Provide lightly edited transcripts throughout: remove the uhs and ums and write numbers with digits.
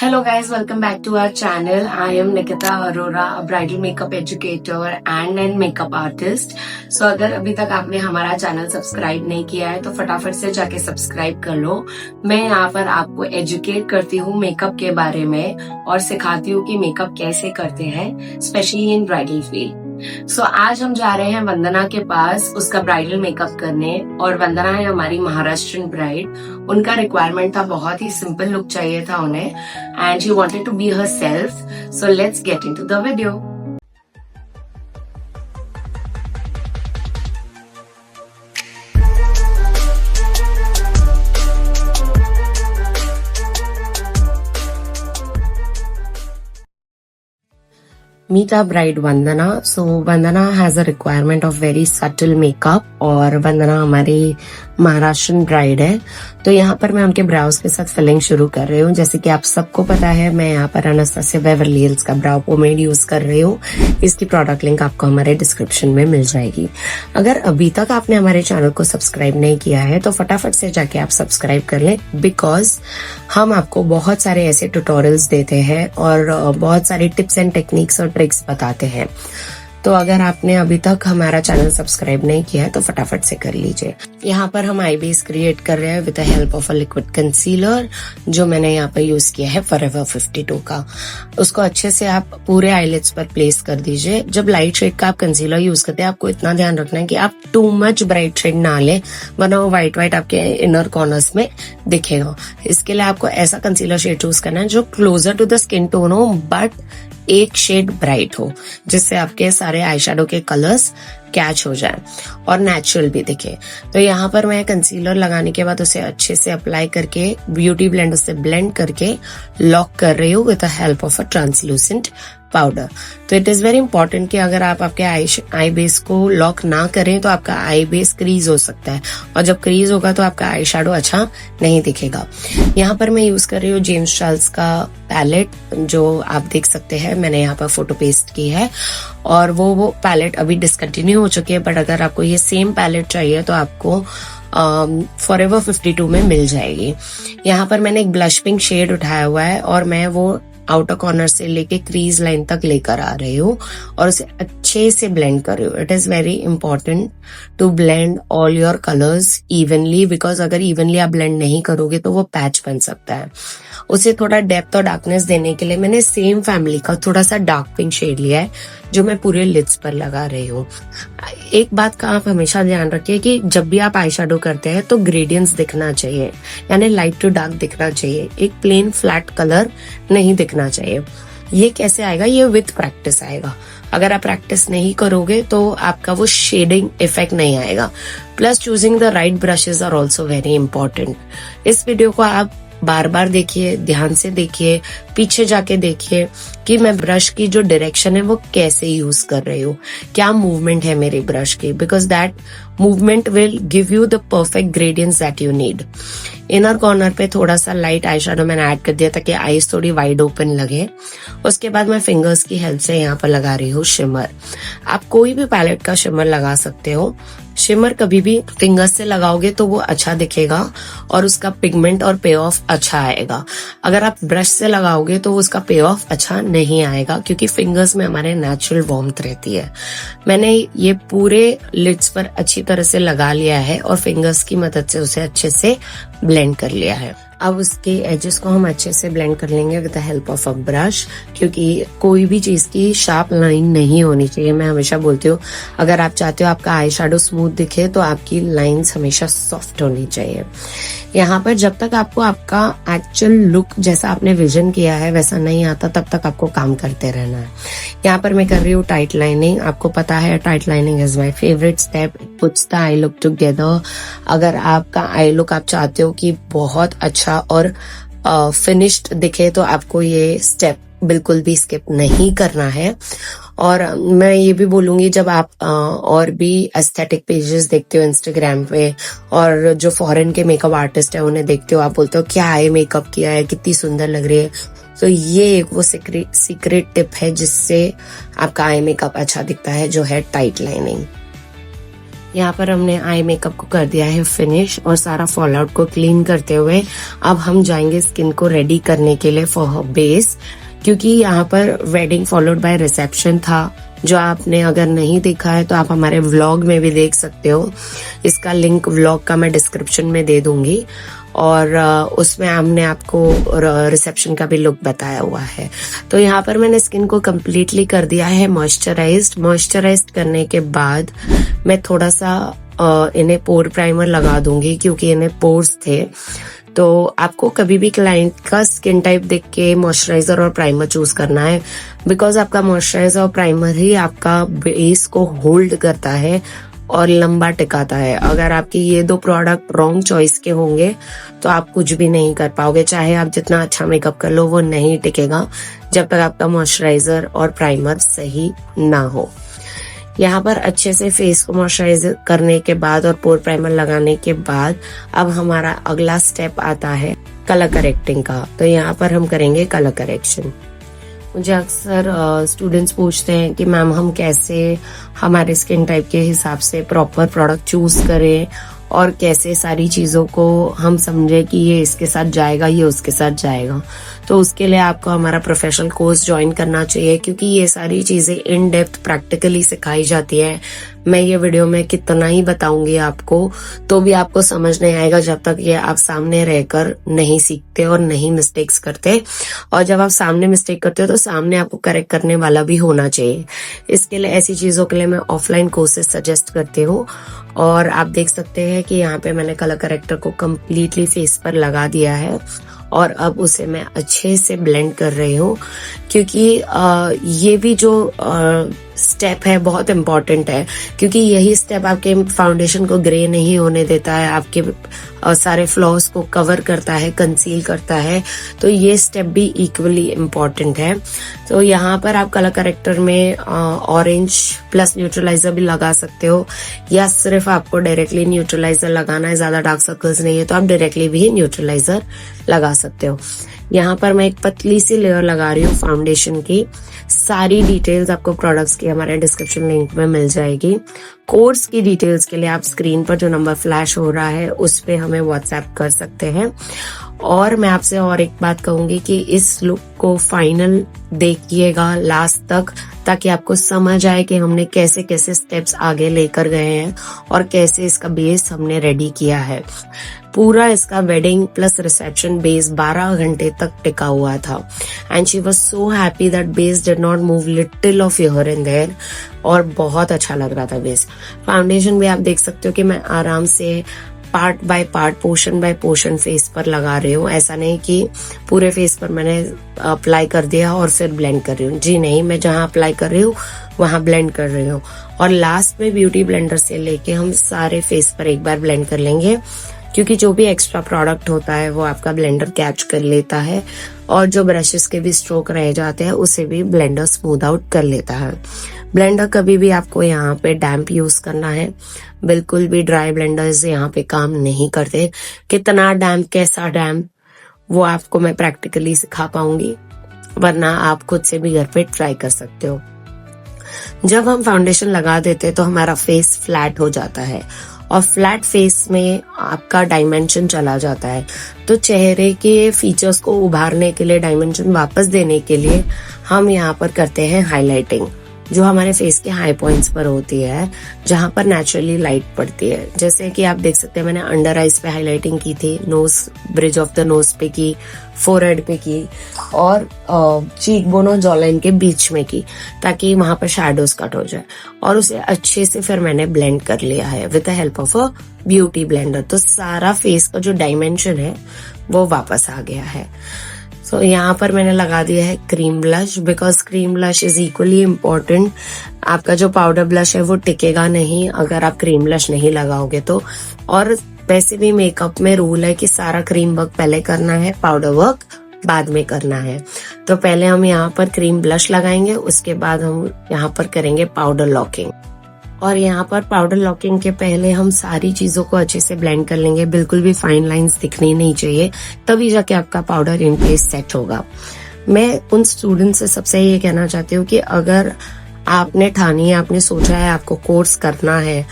Hello guys, welcome back to our channel. I am Nikita Arora, a bridal makeup educator and an makeup artist. So अगर अभी तक आपने हमारा channel subscribe नहीं किया है तो फटाफट से जाके सब्सक्राइब कर लो। मैं यहाँ पर आपको एजुकेट करती हूँ मेकअप के बारे में और सिखाती हूँ कि मेकअप कैसे करते हैं, स्पेशली इन ब्राइडल फील्ड। सो आज हम जा रहे हैं वंदना के पास उसका ब्राइडल मेकअप करने। और वंदना है हमारी महाराष्ट्रियन ब्राइड। उनका रिक्वायरमेंट था, बहुत ही सिंपल लुक चाहिए था उन्हें, and she wanted to be herself. So let's get into the video. Meet our bride Vandana. So Vandana has a requirement of very subtle makeup और वंदना हमारी महाराष्ट्रियन ब्राइड है। तो यहाँ पर मैं उनके ब्राउज के साथ फिलिंग शुरू कर रही हूँ। जैसे कि आप सबको पता है, मैं यहाँ पर एनास्टेसिया बेवरली हिल्स का ब्राउ पोमेड यूज कर रही हूँ। इसकी प्रोडक्ट लिंक आपको हमारे डिस्क्रिप्शन में मिल जाएगी। अगर अभी तक आपने हमारे चैनल को सब्सक्राइब नहीं किया है तो फटाफट से जाके आप सब्सक्राइब कर लें, बिकॉज हम आपको बहुत सारे ऐसे ट्यूटोरियल्स देते हैं और बहुत सारी टिप्स एंड टेक्निक्स और ट्रिक्स बताते हैं। तो अगर आपने अभी तक हमारा चैनल सब्सक्राइब नहीं किया है तो फटाफट से कर लीजिए। यहाँ पर हम आई बेस क्रिएट कर रहे हैं with the help of a liquid concealer, जो मैंने यहाँ पर यूज किया है फॉरएवर 52 का। उसको अच्छे से आप पूरे आईलिड्स पर प्लेस कर दीजिए। जब लाइट शेड का आप कंसीलर यूज करते हैं, आपको इतना ध्यान रखना है कि आप टू मच ब्राइट शेड ना लें, वरना वो व्हाइट आपके इनर कॉर्नर्स में दिखेगा। इसके लिए आपको ऐसा कंसीलर शेड चूज करना है जो closer to the skin tone हो, बट एक शेड ब्राइट हो, जिससे आपके सारे आईशैडो के कलर्स कैच हो जाए और नेचुरल भी दिखे। तो यहाँ पर मैं कंसीलर लगाने के बाद उसे अच्छे से अप्लाई करके ब्यूटी ब्लेंडर से ब्लेंड करके लॉक कर रही हूँ with the help of a translucent powder. तो इट इज वेरी इंपॉर्टेंट कि अगर आप आपके आई बेस को लॉक ना करें तो आपका आई बेस क्रीज हो सकता है, और जब क्रीज होगा तो आपका आई शैडो अच्छा नहीं दिखेगा। यहाँ पर मैं यूज कर रही हूँ जेम्स चार्ल्स का पैलेट, जो आप देख सकते हैं मैंने यहाँ पर फोटो पेस्ट की है, और वो पैलेट अभी डिसकंटिन्यू हो चुकी है। बट अगर आपको ये सेम पैलेट चाहिए तो आपको फॉरएवर 52 में मिल जाएगी। यहाँ पर मैंने एक ब्लश पिंक शेड उठाया हुआ है और मैं वो आउटर कॉर्नर से लेके क्रीज लाइन तक लेकर आ रही हूँ और उसे अच्छे से ब्लेंड कर रही हूँ। It is very important to blend all your colours evenly, because अगर इवनली आप ब्लेंड नहीं करोगे तो वो पैच बन सकता है। उसे थोड़ा डेप्थ और डार्कनेस देने के लिए मैंने सेम फैमिली का थोड़ा सा डार्क पिंक शेड लिया है, जो मैं पूरे लिड्स पर लगा रही हूँ। एक बात का आप हमेशा ध्यान रखिए कि जब भी आप आई शैडो करते हैं तो ग्रेडियंट्स दिखना चाहिए, यानी लाइट टू डार्क दिखना चाहिए। एक प्लेन फ्लैट कलर नहीं दिखना चाहिए। ये कैसे आएगा? ये विथ प्रैक्टिस आएगा। अगर आप प्रैक्टिस नहीं करोगे तो आपका वो शेडिंग इफेक्ट नहीं आएगा। Plus choosing the right brushes are also very important. इस वीडियो को आप बार बार देखिए, ध्यान से देखिए, पीछे जाके देखिए कि मैं ब्रश की जो डायरेक्शन है वो कैसे यूज कर रही हूँ, क्या मूवमेंट है मेरे ब्रश की, because that movement will give you the perfect gradients that you need. Inner corner पे थोड़ा सा लाइट आई शैडो मैंने ऐड कर दिया ताकि आईज थोड़ी वाइड ओपन लगे। उसके बाद मैं फिंगर्स की हेल्प से यहाँ पर लगा रही हूँ शिमर। आप कोई भी पैलेट का शिमर लगा सकते हो। शिमर कभी भी फिंगर्स से लगाओगे तो वो अच्छा दिखेगा और उसका पिगमेंट और पे ऑफ अच्छा आएगा। अगर आप ब्रश से लगाओगे तो उसका पे ऑफ अच्छा नहीं आएगा, क्योंकि फिंगर्स में हमारे नेचुरल वार्मथ रहती है। मैंने ये पूरे लिड्स पर अच्छी तरह से लगा लिया है और फिंगर्स की मदद से उसे अच्छे से ब्लेंड कर लिया है। अब उसके एजेस को हम अच्छे से ब्लेंड कर लेंगे with the help of a brush, क्योंकि कोई भी चीज की शार्प लाइन नहीं होनी चाहिए। मैं हमेशा बोलती हूँ, अगर आप चाहते हो आपका आई शैडो स्मूथ दिखे तो आपकी लाइंस हमेशा सॉफ्ट होनी चाहिए। यहाँ पर जब तक आपको आपका एक्चुअल लुक जैसा आपने विजन किया है वैसा नहीं आता, तब तक आपको काम करते रहना है। यहाँ पर मैं कर रही हूँ टाइट लाइनिंग। आपको पता है tight lining is my favourite step, puts the I look together. अगर आपका आई लुक आप चाहते हो कि बहुत अच्छा और फिनिश्ड दिखे तो आपको ये स्टेप बिल्कुल भी स्किप नहीं करना है। और मैं ये भी बोलूंगी, जब आप और भी एस्थेटिक पेजेस देखते हो इंस्टाग्राम पे और जो फॉरेन के मेकअप आर्टिस्ट है उन्हें देखते हो, आप बोलते हो क्या आई मेकअप किया है, कितनी सुंदर लग रही है। तो ये एक वो सीक्रेट टिप है जिससे आपका आई मेकअप अच्छा दिखता है, जो है टाइट लाइनिंग। यहाँ पर हमने आई मेकअप को कर दिया है फिनिश और सारा फॉल आउट को क्लीन करते हुए अब हम जाएंगे स्किन को रेडी करने के लिए फॉर बेस, क्योंकि यहाँ पर वेडिंग फॉलोड बाय रिसेप्शन था जो आपने अगर नहीं देखा है तो आप हमारे व्लॉग में भी देख सकते हो। इसका लिंक व्लॉग का मैं डिस्क्रिप्शन में दे दूंगी और उसमें हमने आपको रिसेप्शन का भी लुक बताया हुआ है। तो यहाँ पर मैंने स्किन को कम्प्लीटली कर दिया है मॉइस्चराइज्ड करने के बाद मैं थोड़ा सा इन्हें पोर प्राइमर लगा दूंगी क्योंकि इन्हें पोर्स थे। तो आपको कभी भी क्लाइंट का स्किन टाइप देख के मॉइस्चराइजर और प्राइमर चूज करना है, बिकॉज आपका मॉइस्चराइजर और प्राइमर ही आपका बेस को होल्ड करता है और लंबा टिकाता है। अगर आपके ये दो प्रोडक्ट रॉन्ग चॉइस के होंगे तो आप कुछ भी नहीं कर पाओगे, चाहे आप जितना अच्छा मेकअप कर लो वो नहीं टिकेगा जब तक आपका मॉइस्चराइजर और प्राइमर सही ना हो। यहाँ पर अच्छे से फेस को मॉइस्चराइज करने के बाद और पोर प्राइमर लगाने के बाद अब हमारा अगला स्टेप आता है कलर करेक्टिंग का। तो यहाँ पर हम करेंगे कलर करेक्शन। मुझे अक्सर स्टूडेंट्स पूछते हैं कि मैम हम कैसे हमारे स्किन टाइप के हिसाब से प्रॉपर प्रोडक्ट चूज करें और कैसे सारी चीजों को हम समझे कि ये इसके साथ जाएगा, ये उसके साथ जाएगा। तो उसके लिए आपको हमारा प्रोफेशनल कोर्स ज्वाइन करना चाहिए, क्योंकि ये सारी चीजें इन डेप्थ प्रैक्टिकली सिखाई जाती है। मैं ये वीडियो में कितना ही बताऊंगी आपको तो भी आपको समझ नहीं आएगा जब तक ये आप सामने रहकर नहीं सीखते और नहीं मिस्टेक्स करते। और जब आप सामने मिस्टेक करते हो तो सामने आपको करेक्ट करने वाला भी होना चाहिए। इसके लिए ऐसी चीजों के लिए मैं ऑफलाइन कोर्सेज सजेस्ट करती हूँ। और आप देख सकते हैं कि यहाँ पे मैंने कलर करेक्टर को कम्प्लीटली फेस पर लगा दिया है और अब उसे मैं अच्छे से ब्लेंड कर रही हूँ, क्योंकि ये भी जो स्टेप है बहुत इम्पोर्टेंट है, क्योंकि यही स्टेप आपके फाउंडेशन को ग्रे नहीं होने देता है, आपके सारे फ्लॉज को कवर करता है, कंसील करता है। तो ये स्टेप भी इक्वली इम्पोर्टेंट है। तो यहाँ पर आप कलर करेक्टर में ऑरेंज प्लस न्यूट्रलाइजर भी लगा सकते हो, या सिर्फ आपको डायरेक्टली न्यूट्रलाइजर लगाना है, ज्यादा डार्क सर्कल्स नहीं है तो आप डायरेक्टली भी न्यूट्रलाइजर लगा सकते हो। यहाँ पर मैं एक पतली सी लेयर लगा रही हूँ फाउंडेशन की। सारी डिटेल्स आपको प्रोडक्ट्स की हमारे डिस्क्रिप्शन लिंक में मिल जाएगी। कोर्स की डिटेल्स के लिए आप स्क्रीन पर जो नंबर फ्लैश हो रहा है उस पे हमें व्हाट्सएप कर सकते हैं। और मैं आपसे और एक बात कहूंगी कि इस लुक को फाइनल देखिएगा लास्ट तक, ताकि आपको समझ आए कि हमने कैसे कैसे स्टेप्स आगे लेकर गए हैं और कैसे इसका बेस हमने रेडी किया है। पूरा इसका वेडिंग प्लस रिसेप्शन बेस 12 घंटे तक टिका हुआ था and she was so happy that base did not move little of here and there, और बहुत अच्छा लग रहा था बेस। फाउंडेशन भी आप देख सकते हो कि मैं आराम से part by part, portion by portion face पर लगा रही हूँ। ऐसा नहीं कि पूरे फेस पर मैंने अप्लाई कर दिया और फिर ब्लेंड कर रही हूँ, जी नहीं, मैं जहाँ अप्लाई कर रही हूँ वहां ब्लेंड कर रही हूँ। और लास्ट में ब्यूटी ब्लेंडर से लेके हम सारे फेस पर एक बार ब्लेंड कर लेंगे, क्योंकि जो भी एक्स्ट्रा प्रोडक्ट होता है वो आपका ब्लेंडर कैच कर लेता है और जो ब्रशेस के भी स्ट्रोक रह जाते हैं उसे भी ब्लेंडर स्मूथ आउट कर लेता है। ब्लेंडर कभी भी आपको यहाँ पे डैम्प यूज करना है, बिल्कुल भी ड्राई ब्लेंडर्स यहाँ पे काम नहीं करते। कितना डैम्प, कैसा डैम्प, वो आपको मैं प्रैक्टिकली सिखा पाऊंगी, वरना आप खुद से भी घर पे ट्राई कर सकते हो। जब हम फाउंडेशन लगा देते हैं तो हमारा फेस फ्लैट हो जाता है और फ्लैट फेस में आपका डायमेंशन चला जाता है। तो चेहरे के फीचर्स को उभारने के लिए, डायमेंशन वापस देने के लिए हम यहाँ पर करते हैं हाइलाइटिंग, जो हमारे फेस के हाई पॉइंट्स पर होती है, जहां पर नेचुरली लाइट पड़ती है। जैसे कि आप देख सकते हैं मैंने अंडर आइज पे हाइलाइटिंग की थी, nose, bridge of the nose पे की, फोरहेड पे की और चीक बोन और जॉ लाइन के बीच में की, ताकि वहां पर शैडोज कट हो जाए। और उसे अच्छे से फिर मैंने ब्लेंड कर लिया है with the help of a beauty blender. तो सारा फेस का जो डायमेंशन है वो वापस आ गया है। तो यहाँ पर मैंने लगा दिया है cream blush, because cream blush is equally important. आपका जो पाउडर ब्लश है वो टिकेगा नहीं अगर आप क्रीम ब्लश नहीं लगाओगे तो। और वैसे भी मेकअप में रूल है कि सारा क्रीम वर्क पहले करना है, पाउडर वर्क बाद में करना है। तो पहले हम यहाँ पर क्रीम ब्लश लगाएंगे, उसके बाद हम यहाँ पर करेंगे पाउडर लॉकिंग। और यहाँ पर पाउडर लॉकिंग के पहले हम सारी चीजों को अच्छे से ब्लेंड कर लेंगे, बिल्कुल भी फाइन लाइंस दिखनी नहीं चाहिए, तभी जाके आपका पाउडर इन प्लेस सेट होगा। मैं उन स्टूडेंट से सबसे ये कहना चाहती हूँ कि अगर आपने ठानी है, आपने सोचा है आपको कोर्स करना है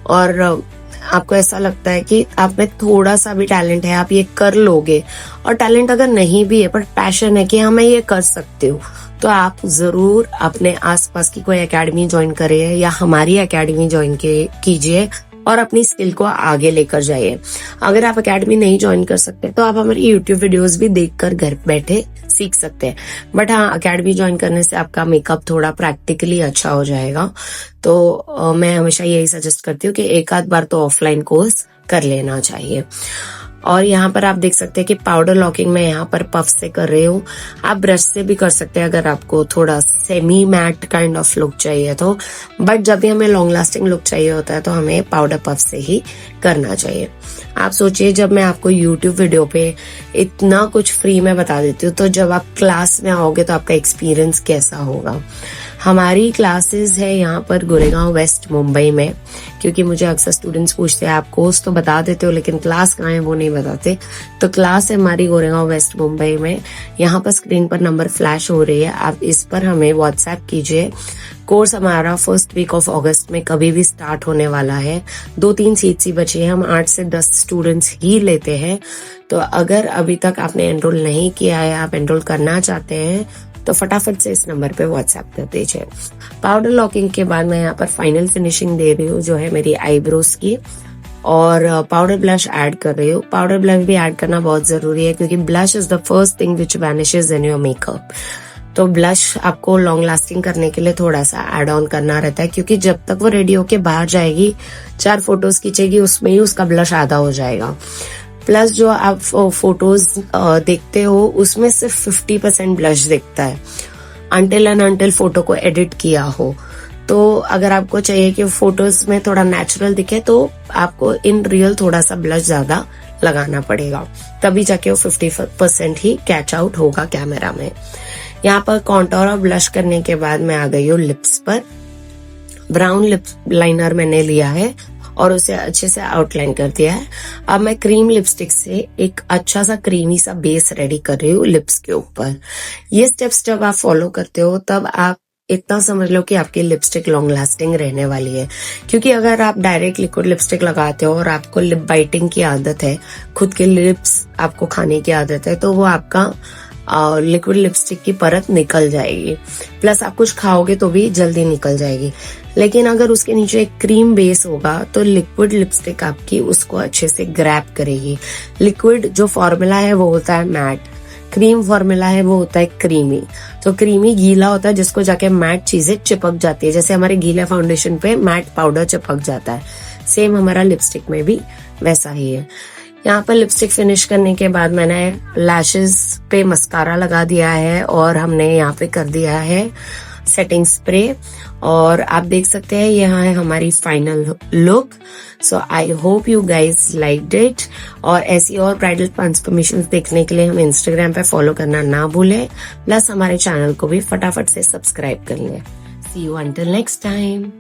और आपको ऐसा लगता है कि आप में थोड़ा सा भी टैलेंट है, आप ये कर लोगे, और टैलेंट अगर नहीं भी है पर पैशन है कि हाँ मैं ये कर सकती हूँ, तो आप जरूर अपने आसपास की कोई एकेडमी ज्वाइन करिए या हमारी एकेडमी ज्वाइन कीजिए और अपनी स्किल को आगे लेकर जाइए। अगर आप एकेडमी नहीं ज्वाइन कर सकते तो आप हमारी यूट्यूब वीडियोस भी देखकर घर बैठे सीख सकते हैं, बट हाँ एकेडमी ज्वाइन करने से आपका मेकअप थोड़ा प्रैक्टिकली अच्छा हो जाएगा। तो मैं हमेशा यही सजेस्ट करती हूँ कि एक आध बार तो ऑफलाइन कोर्स कर लेना चाहिए। और यहाँ पर आप देख सकते हैं कि पाउडर लॉकिंग मैं यहाँ पर पफ से कर रही हूँ, आप ब्रश से भी कर सकते हैं अगर आपको थोड़ा semi matte kind of look चाहिए तो, बट जब भी हमें लॉन्ग लास्टिंग लुक चाहिए होता है तो हमें पाउडर पफ से ही करना चाहिए। आप सोचिए जब मैं आपको YouTube वीडियो पे इतना कुछ फ्री में बता देती हूँ तो जब आप क्लास में आओगे तो आपका एक्सपीरियंस कैसा होगा। हमारी क्लासेस है यहाँ पर गोरेगांव वेस्ट मुंबई में, क्योंकि मुझे अक्सर स्टूडेंट्स पूछते हैं आप कोर्स तो बता देते हो लेकिन क्लास कहाँ है वो नहीं बताते। तो क्लास है हमारी गोरेगांव वेस्ट मुंबई में, यहाँ पर स्क्रीन पर नंबर फ्लैश हो रही है, आप इस पर हमें व्हाट्सएप कीजिए। कोर्स हमारा फर्स्ट वीक ऑफ अगस्त में कभी भी स्टार्ट होने वाला है, 2-3 सीट्स ही बची है, हम 8 से 10 स्टूडेंट्स ही लेते हैं। तो अगर अभी तक आपने एनरोल नहीं किया है, आप एनरोल करना चाहते हैं तो फटाफट से इस नंबर पे व्हाट्सएप कर दीजिए। पाउडर लॉकिंग के बाद मैं यहाँ पर फाइनल फिनिशिंग दे रही हूँ जो है मेरी आईब्रोज की, और पाउडर ब्लश ऐड कर रही हूँ। पाउडर ब्लश भी ऐड करना बहुत जरूरी है क्योंकि blush is the first thing which vanishes in your makeup. तो ब्लश आपको लॉन्ग लास्टिंग करने के लिए थोड़ा सा ऐड ऑन करना रहता है, क्योंकि जब तक वो रेडी होके बाहर जाएगी 4 फोटोज खींचेगी उसमें ही उसका ब्लश आधा हो जाएगा। प्लस जो आप फोटोज देखते हो उसमें सिर्फ 50% ब्लश दिखता है अनटिल फोटो को एडिट किया हो। तो अगर आपको चाहिए कि फोटोज में थोड़ा नेचुरल दिखे तो आपको इन रियल थोड़ा सा ब्लश ज्यादा लगाना पड़ेगा, तभी जाके वो 50% ही कैच आउट होगा कैमरा में। यहाँ पर कॉन्टोर और ब्लश करने के बाद मैं आ गई हूँ लिप्स पर। ब्राउन लिप लाइनर मैंने लिया है और उसे अच्छे से आउटलाइन कर दिया है। अब मैं क्रीम लिपस्टिक से एक अच्छा सा क्रीमी सा बेस रेडी कर रही हूँ लिप्स के ऊपर। ये स्टेप्स जब आप फॉलो करते हो तब आप इतना समझ लो कि आपकी लिपस्टिक लॉन्ग लास्टिंग रहने वाली है, क्योंकि अगर आप डायरेक्ट लिक्विड लिपस्टिक लगाते हो और आपको लिप बाइटिंग की आदत है, खुद के लिप्स आपको खाने की आदत है, तो वो आपका लिक्विड लिपस्टिक की परत निकल जाएगी, प्लस आप कुछ खाओगे तो भी जल्दी निकल जाएगी। लेकिन अगर उसके नीचे एक क्रीम बेस होगा तो लिक्विड लिपस्टिक आपकी उसको अच्छे से ग्रैब करेगी। लिक्विड जो फॉर्मूला है वो होता है मैट, क्रीम फॉर्मूला है वो होता है क्रीमी। तो क्रीमी गीला होता है जिसको जाके मैट चीजें चिपक जाती है, जैसे हमारे गीले फाउंडेशन पे मैट पाउडर चिपक जाता है, सेम हमारा लिपस्टिक में भी वैसा ही है। यहाँ पर लिपस्टिक फिनिश करने के बाद मैंने लैशेस पे मस्कारा लगा दिया है और हमने यहाँ पे कर दिया है सेटिंग स्प्रे, और आप देख सकते हैं यहाँ है हमारी final look. So I hope you guys liked it, और ऐसी और ब्राइडल ट्रांसफॉर्मेशंस देखने के लिए हमें इंस्टाग्राम पे फॉलो करना ना भूलें, प्लस हमारे चैनल को भी फटाफट से सब्सक्राइब कर लें। सी यू अंटिल नेक्स्ट टाइम।